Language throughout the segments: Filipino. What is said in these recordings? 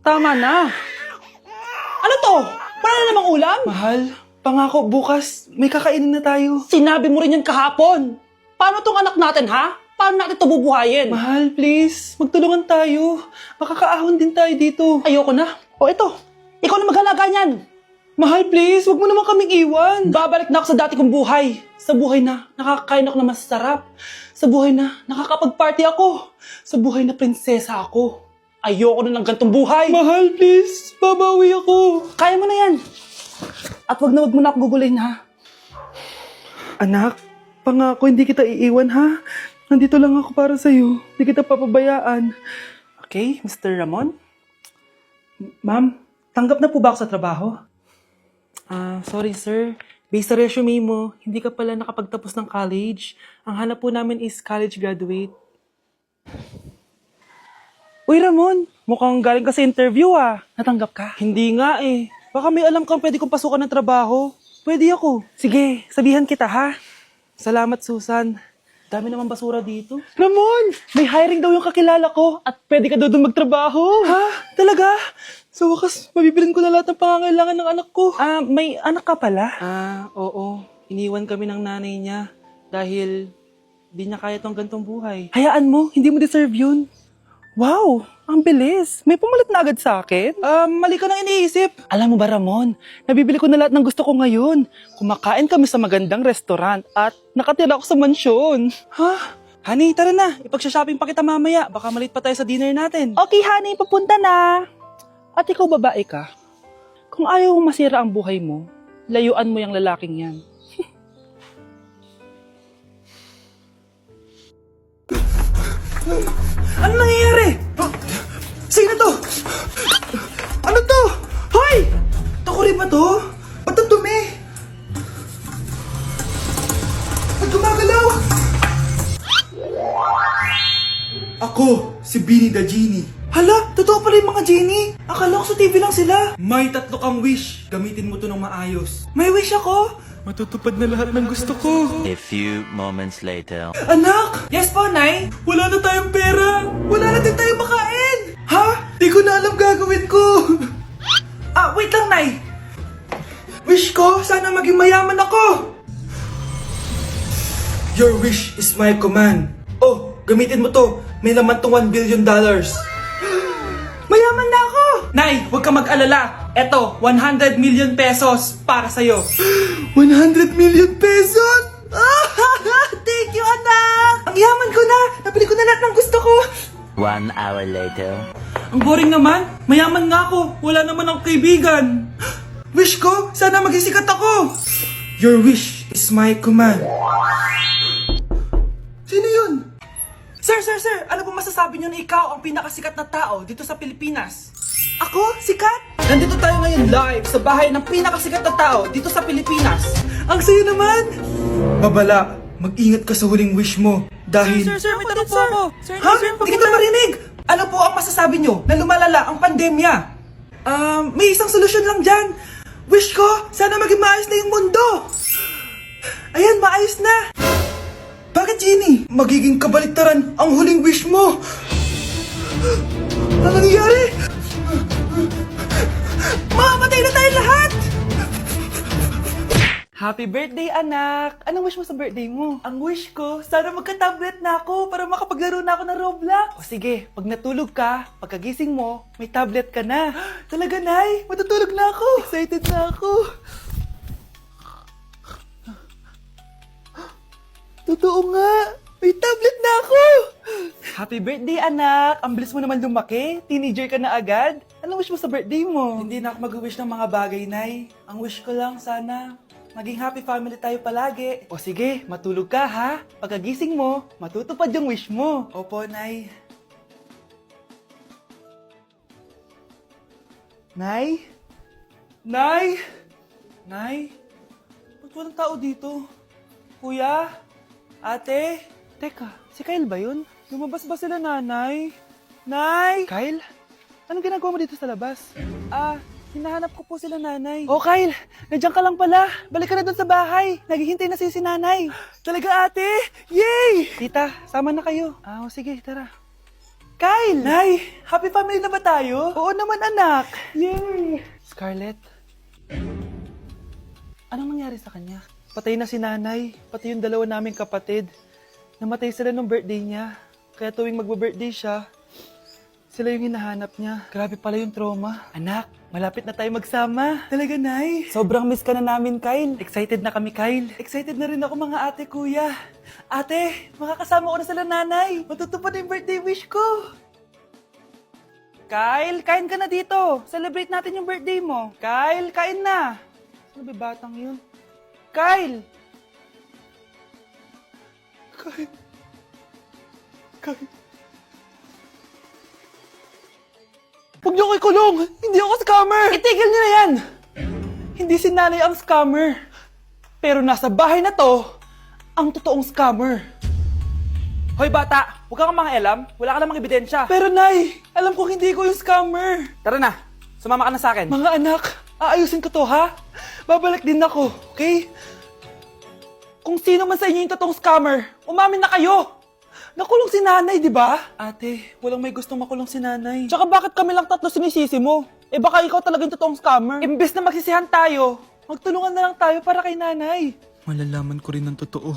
Tama na. Ano to? Wala na namang ulam? Mahal, pangako bukas may kakainin na tayo. Sinabi mo rin yan kahapon. Paano tong anak natin, ha? Paano natin ito bubuhayin? Mahal, please, magtulungan tayo. Makakaahon din tayo dito. Ayoko na. O ito, ikaw na maghalaga niyan. Mahal, please, wag mo naman kaming iwan. Babalik na ako sa dati kong buhay. Sa buhay na nakakakain ako na masarap. Sa buhay na nakakapag-party ako. Sa buhay na prinsesa ako. Ayoko na ng gantong buhay. Mahal, please, babawi ako. Kaya mo na yan. At wag mo na ako gugulin, ha? Anak, pangako hindi kita iiwan ha. Nandito lang ako para sa'yo. Hindi kita papabayaan. Okay, Mr. Ramon? Ma'am, tanggap na po ba ako sa trabaho? Sorry sir. Based sa resume mo, hindi ka pala nakapagtapos ng college. Ang hanap po namin is college graduate. Uy Ramon, mukhang galing ka sa interview ah. Natanggap ka? Hindi nga eh. Baka may alam kang pwede kong pasukan ng trabaho. Pwede ako. Sige, sabihan kita ha. Salamat Susan. Dami naman basura dito. Ramon, may hiring daw yung kakilala ko at pwede ka daw doon magtrabaho. Ha? Talaga? Sa wakas, mabibilin ko na lahat ng pangangailangan ng anak ko. May anak ka pala? Oo. Iniwan kami ng nanay niya dahil di niya kaya tong gantong buhay. Hayaan mo, hindi mo deserve yun. Wow, ang bilis. May pumalit na agad sa akin. Mali ka nang iniisip. Alam mo ba, Ramon, nabibili ko na lahat ng gusto ko ngayon. Kumakain kami sa magandang restaurant at nakatira ako sa mansyon. Ha? Honey, tara na. Ipag-shopping pa kita mamaya. Baka malit pa tayo sa dinner natin. Okay, honey, papunta na. At ikaw babae ka, kung ayaw mong masira ang buhay mo, layuan mo yung lalaking yan. Ano nangyayari? Sino to? Ano to? Hoy! Takuri ba to? Ba't ang dumi? Ba't gumagalaw? Ako, si Beanie the Genie. Hala, totoo pala yung mga genie. Akala ko sa TV lang sila. May 3 kang wish. Gamitin mo to ng maayos. May wish ako? Matutupad na lahat ng gusto ko. A few moments later. Anak! Yes po, Nay? Wala na tayong pera. Wala na din tayong makain. Ha? Di ko na alam gagawin ko. Wait lang, Nay. Wish ko, sana maging mayaman ako. Your wish is my command. Oh, gamitin mo to. May laman tong $1 billion. Mayaman na ako! Nay, huwag ka mag-alala. Eto, 100 million pesos para sa'yo. 100 million pesos? Thank you, anak! Ang yaman ko na! Nabili ko na lahat ng gusto ko! 1 hour later. Ang boring naman. Mayaman nga ako. Wala naman akong kaibigan. Wish ko, sana maging sikat ako. Your wish is my command. Sino yun? Sir! Ano po masasabi niyo na ikaw ang pinakasikat na tao dito sa Pilipinas? Ako? Sikat? Nandito tayo ngayon live sa bahay ng pinakasikat na tao dito sa Pilipinas. Ang sayo naman! Babala, mag-ingat ka sa huling wish mo dahil... Sir, may tanong po ako. Sir, Ha? Hindi kita marinig! Ano po ang masasabi niyo na lumalala ang pandemya? May isang solusyon lang dyan. Wish ko, sana maging maayos na yung mundo. Ayan, maayos na. Bakit, Genie? Magiging kabaliktaran ang huling wish mo. Ano nangyayari? Mamamatay na tayo lahat! Happy birthday, anak! Anong wish mo sa birthday mo? Ang wish ko, sana magka-tablet na ako para makapaglaro na ako ng Roblox. O sige, pag natulog ka, pagkagising mo, may tablet ka na. Talaga, Nay? Matutulog na ako. Excited na ako. Totoo nga. May tablet na ako. Happy birthday, anak! Ang bilis mo naman lumaki. Teenager ka na agad. Anong wish mo sa birthday mo? Hindi na ako mag-wish ng mga bagay, Nay. Ang wish ko lang sana, maging happy family tayo palagi. O sige, matulog ka ha. Pagkagising mo, matutupad yung wish mo. Opo, Nay. Nay? Nay! Nay? Ba't walang tao dito? Kuya? Ate? Teka, si Kyle ba yun? Lumabas ba sila, Nanay? Nay! Kyle? Anong ginagawa mo dito sa labas? Hinahanap ko po sila, Nanay. Oh, Kyle! Nandiyan ka lang pala. Balik ka na doon sa bahay. Naghihintay na si nanay. Talaga, ate? Yay! Tita, sama na kayo. O sige, tara. Kyle! Nay, happy family na ba tayo? Oo naman, anak. Yay! Scarlett, anong nangyari sa kanya? Patay na si nanay, pati yung dalawa naming kapatid. Namatay sila nung birthday niya. Kaya tuwing magbe-birthday siya, sila yung hinahanap niya. Grabe pala yung trauma. Anak, malapit na tayo magsama. Talaga, Nay. Sobrang miss ka na namin, Kyle. Excited na kami, Kyle. Excited na rin ako, mga ate, kuya. Ate, makakasama ko na sila nanay. Matutupad na yung birthday wish ko. Kyle, kain ka na dito. Celebrate natin yung birthday mo. Kyle, kain na. Ano ba batang yun? Kyle! Kyle. Kyle. Huwag niyo ko ikulong! Hindi ako scammer! Itigil niyo na yan! Hindi si nanay ang scammer. Pero nasa bahay na to, ang totoong scammer. Hoy bata, huwag kang mangialam. Wala ka namang ebidensya. Pero nay, alam ko hindi ko yung scammer. Tara na, sumama ka na sa akin. Mga anak, aayusin ko to ha? Babalik din ako, okay? Kung sino man sa inyo yung totoong scammer, umamin na kayo! Nakulong si nanay, di ba? Ate, walang may gustong makulong si nanay. Tsaka bakit kami lang tatlo sinisisi mo? Eh baka ikaw talaga yung totoong scammer. Imbes na magsisihan tayo, magtulungan na lang tayo para kay nanay. Malalaman ko rin ng totoo.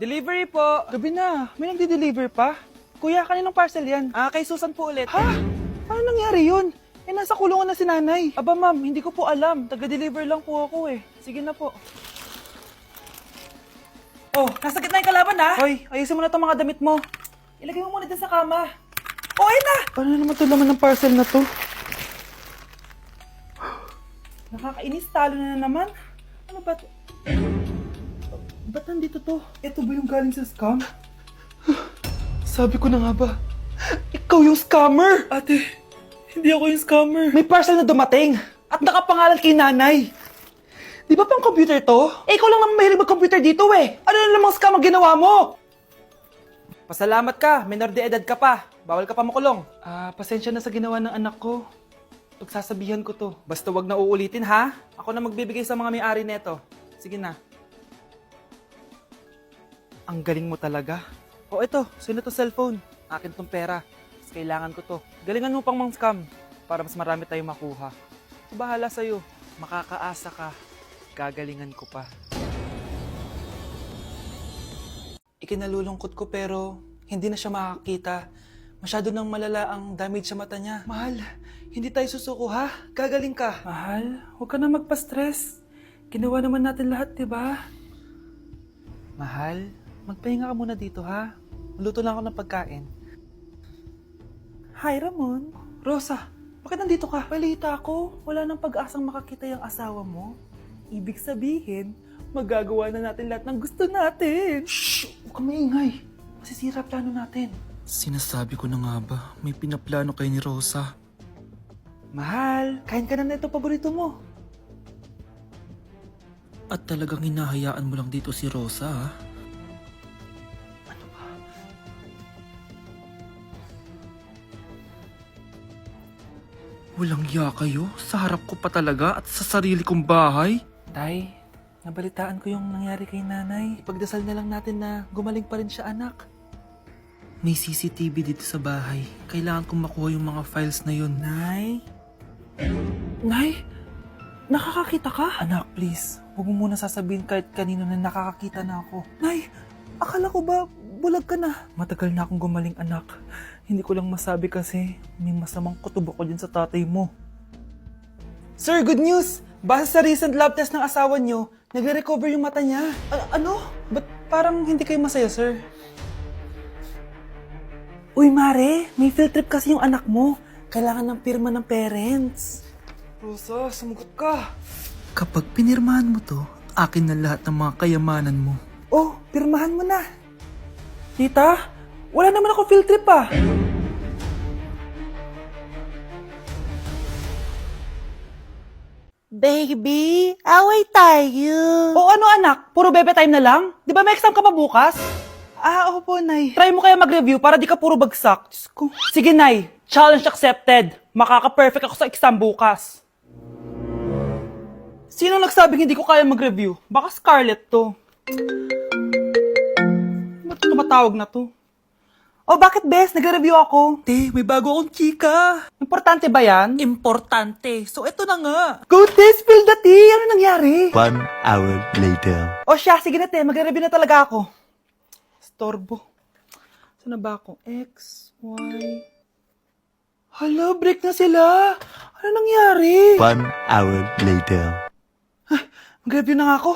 Delivery po. Gabi na. May nagde-deliver pa? Kuya, kaninong parcel yan? Kay Susan po ulit. Ha? Paano nangyari yun? Eh, nasa kulungan na si nanay. Aba ma'am, hindi ko po alam. Taga-deliver lang po ako eh. Sige na po. Oh, nasa gitna yung kalaban ha? Hoy, ayusin mo na itong mga damit mo. Ilagay mo muna dyan sa kama. Oh, ayun na! Paano naman ito laman ng parcel na to? Nakakainis, talo na naman. Ano ba ito? Ba't nandito to? Ito ba yung galing sa scam? Sabi ko na nga ba? Ikaw yung scammer! Ate, hindi ako yung scammer. May parcel na dumating at nakapangalan kay nanay. Di ba pang computer to? Eh, ikaw lang naman mahilig mag-computer dito eh. Ano na namang scam ang ginawa mo? Pasalamat ka, minor de edad ka pa. Bawal ka pa makulong. Pasensya na sa ginawa ng anak ko. Pagsasabihan ko to. Basta wag na uulitin ha. Ako na magbibigay sa mga may-ari neto. Sige na. Ang galing mo talaga. O ito, sino to cellphone? Akin tong pera. Mas kailangan ko to. Galingan mo pang mang scam para mas marami tayong makuha. Bahala sa'yo. Makakaasa ka. Gagalingan ko pa. Ikinalulungkot ko pero hindi na siya makakita. Masyado nang malala ang damage sa mata niya. Mahal, hindi tayo susuko ha? Gagaling ka. Mahal, huwag ka na magpa-stress. Ginawa naman natin lahat, diba? Mahal, magpahinga ka muna dito ha. Maluto lang ako ng pagkain. Hi, Ramon. Rosa, bakit nandito ka? Balita ako, wala nang pag-asang makakita yung asawa mo. Ibig sabihin, magagawa na natin lahat ng gusto natin. Shhh! Huwag kang maingay. Masisira plano natin. Sinasabi ko na nga ba, may pinaplano kayo ni Rosa. Mahal, kain ka na na ito paborito mo. At talagang hinahayaan mo lang dito si Rosa, ha? Ano ba? Walang iya kayo? Sa harap ko pa talaga at sa sarili kong bahay? Tay, nabalitaan ko yung nangyari kay nanay. Ipagdasal na lang natin na gumaling pa rin siya, anak. May CCTV dito sa bahay. Kailangan kong makuha yung mga files na yun. Nay? Nay? Nakakakita ka? Anak, please. Huwag mo muna sasabihin kahit kanino na nakakakita na ako. Nay, akala ko ba bulag ka na? Matagal na akong gumaling, anak. Hindi ko lang masabi kasi may masamang kutob ako dyan sa tatay mo. Sir, good news! Base sa recent lab test ng asawa niyo, nagre-recover yung mata niya. Ano? Ba't parang hindi kayo masaya, sir? Uy, Mare, may field trip kasi yung anak mo. Kailangan ng pirma ng parents. Rosa, sumugot ka. Kapag pinirmahan mo to, akin na lahat ng mga kayamanan mo. Oh, pirmahan mo na. Tita, wala naman ako field trip ah. Baby, away tayo. O ano anak, puro bebe time na lang? Di ba may exam ka pa bukas? Oo po, Nay. Try mo kaya mag-review para di ka puro bagsak. Diyos ko. Sige, Nay. Challenge accepted. Makaka-perfect ako sa exam bukas. Sino nagsabing hindi ko kaya mag-review? Baka Scarlett to. Ba't tumatawag na to? Oh, bakit, Bes? Nag-review ako. Te, may bago akong chika. Importante ba yan? Importante. So, ito na nga. Go, te! Spill the tea! Ano nangyari? 1 hour later. O siya, sige na, te. Mag-review na talaga ako. Storbo. Saan na ba ako? X, Y... Hala, break na sila. Ano nangyari? 1 hour later. Mag-review na nga ako.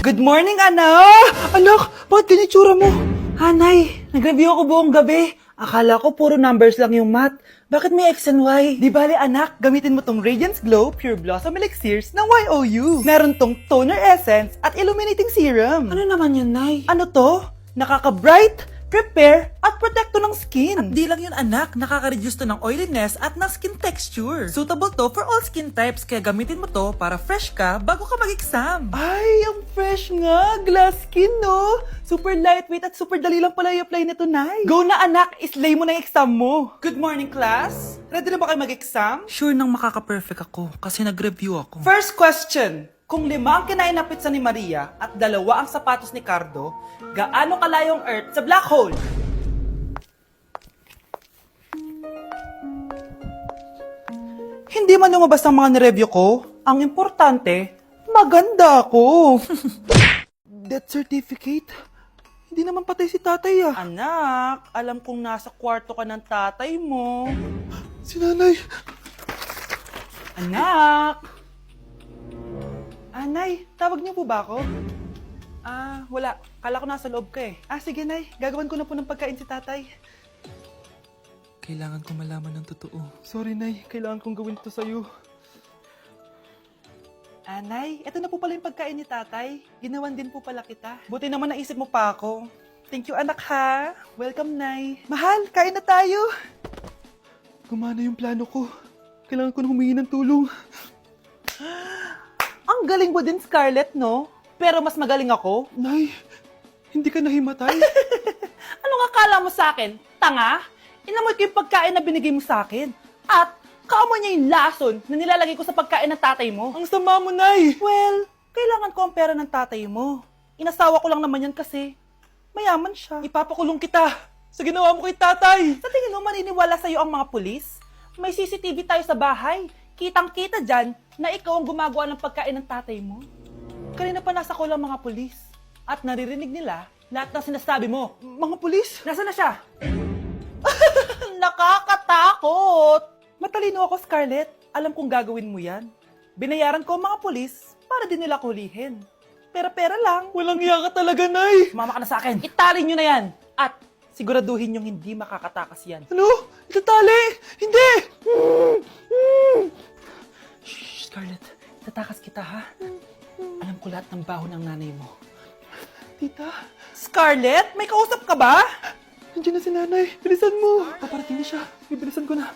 Good morning, anak! Anak, bakit ganyan tsura mo? Hanay, nag-review ako buong gabi. Akala ko puro numbers lang yung math. Bakit may X and Y? Di bale, anak, gamitin mo tong Radiance Glow Pure Blossom Elixirs ng YOU. Meron tong toner essence at illuminating serum. Ano naman yun, Nay? Ano to? Nakaka-bright, prepare, at protekto ng skin. At di lang yun, anak. Nakaka-reduce to ng oiliness at ng skin texture. Suitable to for all skin types, kaya gamitin mo to para fresh ka bago ka mag-exam. Ay, ang fresh nga. Glass skin, no? Super lightweight at super dali lang pala i-apply nito, Nay. Go na, anak. Islay mo na yung exam mo. Good morning, class. Ready na ba kayo mag-exam? Sure nang makaka-perfect ako kasi nag-review ako. First question. Kung 5 ang kinain na pizza ni Maria at 2 ang sapatos ni Cardo, gaano kalayo ang Earth sa black hole? Hindi man lumabas ang mga nireview ko. Ang importante, maganda ako. Death certificate? Hindi naman patay si tatay ah. Anak, alam kong nasa kwarto ka ng tatay mo. Si nanay. Anak! Nay, tawag niyo po ba ako? Wala. Kala ko nasa loob ka eh. Sige, Nay. Gagawan ko na po ng pagkain si tatay. Kailangan ko malaman ng totoo. Sorry, Nay. Kailangan kong gawin ito sa'yo. Nay, eto na po pala yung pagkain ni tatay. Ginawan din po pala kita. Buti naman naisip mo pa ako. Thank you, anak ha. Welcome, Nay. Mahal, kain na tayo. Gumana yung plano ko. Kailangan ko na humingi ng tulong. Ang galing mo din, Scarlett, no? Pero mas magaling ako. Nay, hindi ka nahimatay. Anong akala mo sa akin? Tanga? Inamoy ko yung pagkain na binigay mo sa akin. At kaamoy niya yung lason na nilalagay ko sa pagkain ng tatay mo. Ang sama mo, Nay! Well, kailangan ko ang pera ng tatay mo. Inasawa ko lang naman yan kasi mayaman siya. Ipapakulong kita sa ginawa mo kay tatay. Sa tingin mo, maniniwala sa'yo ang mga pulis? May CCTV tayo sa bahay. Kitang-kita dyan na ikaw ang gumagawa ng pagkain ng tatay mo. Kanina pa nasa kulang mga pulis. At naririnig nila lahat ng sinasabi mo. Mga pulis? Nasaan na siya? Nakakatakot! Matalino ako, Scarlett. Alam kong gagawin mo yan. Binayaran ko ang mga pulis para din nila kulihin. Pera-pera lang. Walang iya ka talaga, Nay! Mama ka na sa akin. Italin nyo na yan. At siguraduhin nyong hindi makakatakas yan. Ano? Itatali? Hindi! Shh, Scarlett. Tatakas kita, ha? Alam ko lahat ng baho ng nanay mo. Tita? Scarlett? May kausap ka ba? Nandiyan na si nanay. Bilisan mo. Paparating na siya. Bibilisan ko na.